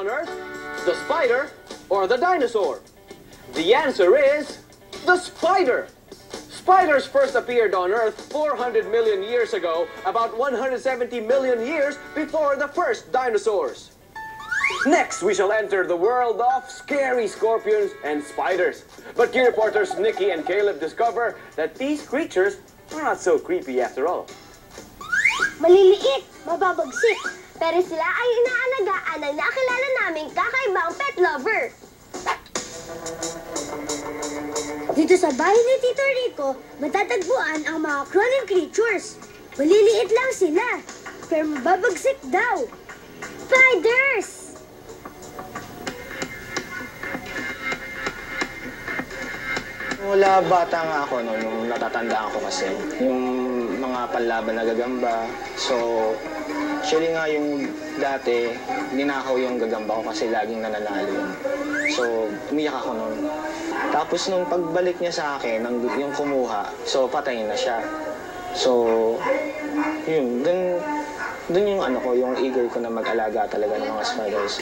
on Earth? The spider or the dinosaur? The answer is the spider. Spiders first appeared on Earth 400 million years ago, about 170 million years before the first dinosaurs. Next, we shall enter the world of scary scorpions and spiders. But key reporters Nikki and Caleb discover that these creatures are not so creepy after all. Maliliit, mababagsik, pero sila ay inaalagaan ng nakilala naming kakaibang pet lover. Dito sa bahay ni Tito Rico, matatagpuan ang mga crawling creatures. Maliliit lang sila, pero mababagsik daw. Spiders! Wala bata nga ako nung natatandaan ko kasi yung mga panlaban na gagamba. So, actually nga yung dati, ninakaw yung gagamba ko kasi laging nananalo yun. So, umiyak ako nun. Tapos nung pagbalik niya sa akin, yung kumuha, so patayin na siya. So, yun, dun yung ano ko, yung eager ko na mag-alaga talaga ng mga spiders.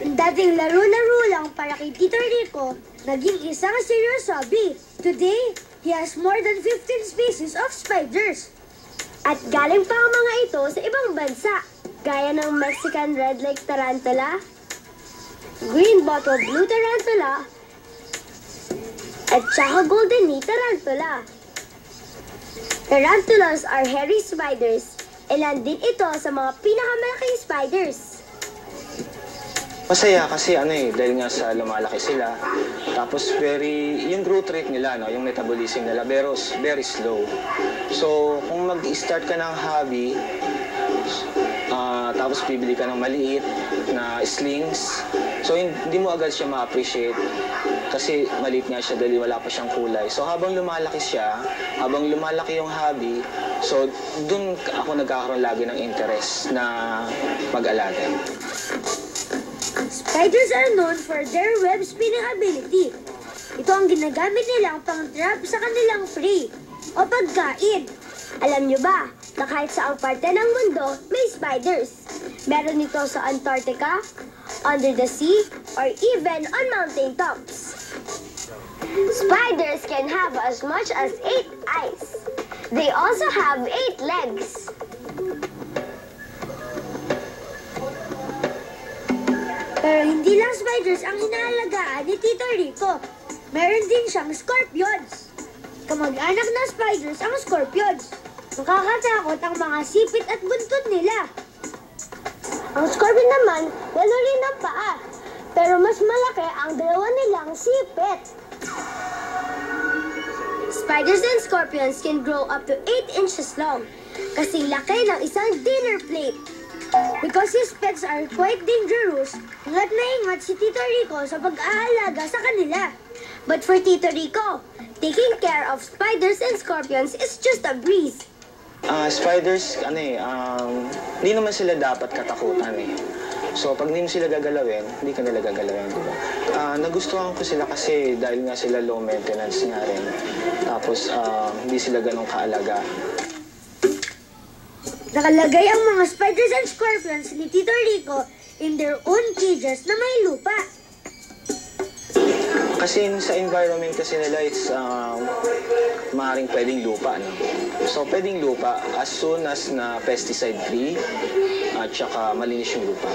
Dating laro-laro lang para kay Tito Rico, naging isang serious hobby. Today, he has more than 15 species of spiders. At galing pa ang mga ito sa ibang bansa, gaya ng Mexican red lake tarantula, green bottle blue tarantula, at saka golden knee tarantula. Tarantulas are hairy spiders. Ilan din ito sa mga pinakamalaking spiders. Masaya kasi dahil nga sa lumalaki sila. Tapos yung growth rate nila, yung metabolism nila, very slow. So, kung mag-start ka ng hobby, tapos bibili ka ng maliit na slings, so hindi mo agad siya ma-appreciate kasi maliit nga siya dahil wala pa siyang kulay. So, habang lumalaki siya, habang lumalaki yung hobby, so dun ako nagkakaroon lagi ng interest na mag-alaga. Spiders are known for their web spinning ability. Ito ang ginagamit nilang pang-trap sa kanilang prey o pagkain. Alam nyo ba na kahit saang parte ng mundo may spiders? Meron ito sa Antarctica, under the sea, or even on mountain tops. Spiders can have as much as 8 eyes. They also have 8 legs. Pero hindi lang spiders ang inaalagaan ni Tito Rico. Meron din siyang scorpions. Kamag-anak ng spiders ang scorpions. Nakakatakot ang mga sipit at buntot nila. Ang scorpion naman, gano'n rin ang paa. Pero mas malaki ang dalawa nilang sipit. Spiders and scorpions can grow up to 8 inches long. Kasing laki ng isang dinner plate. Because his pets are quite dangerous, ingat na ingat si Tito Rico sa pag-aalaga sa kanila. But for Tito Rico, taking care of spiders and scorpions is just a breeze. Spiders, hindi naman sila dapat katakutan eh. So, pag hindi mo sila gagalawin, hindi ka nila gagalawin, di ba? Nagustuhan ko sila kasi dahil nga sila low maintenance nga rin. Tapos, hindi sila ganun kaalaga. Nakalagay ang mga spiders and scorpions ni Tito Rico in their own cages na may lupa. Kasi sa environment kasi nila, it's maaaring pwedeng lupa, no? So, pwedeng lupa as soon as na pesticide-free at saka malinis yung lupa.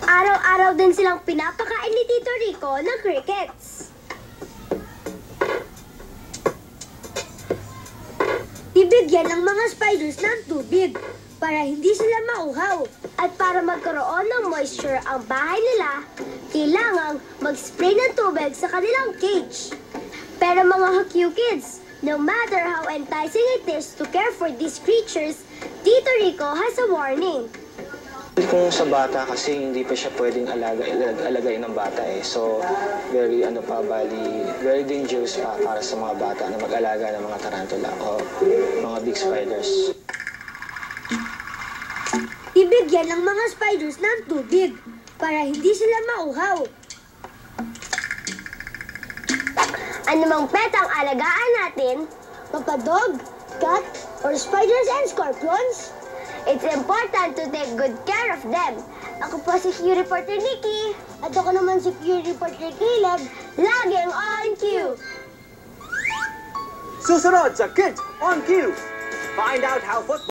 Araw-araw din silang pinapakain ni Tito Rico ng crickets. Bibigyan ng mga spiders ng tubig para hindi sila mauhaw. At para magkaroon ng moisture ang bahay nila, kailangang mag-spray ng tubig sa kanilang cage. Pero mga Hakyu kids, no matter how enticing it is to care for these creatures, Tito Rico has a warning. Kung sa bata kasi hindi pa siya pwedeng alagayin ng bata eh. So, very very dangerous pa para sa mga bata na mag-alaga ng mga tarantula o mga big spiders. Bibigyan ng mga spiders ng tubig para hindi sila mauhaw. Anumang pet ang alagaan natin, papadog, cat, or spiders and scorpions, it's important to take good care of them. Ako po si Q Reporter Nikki. At ako naman si Q Reporter Caleb. Laging on cue. Susunod sa Kids on Cue. Find out how football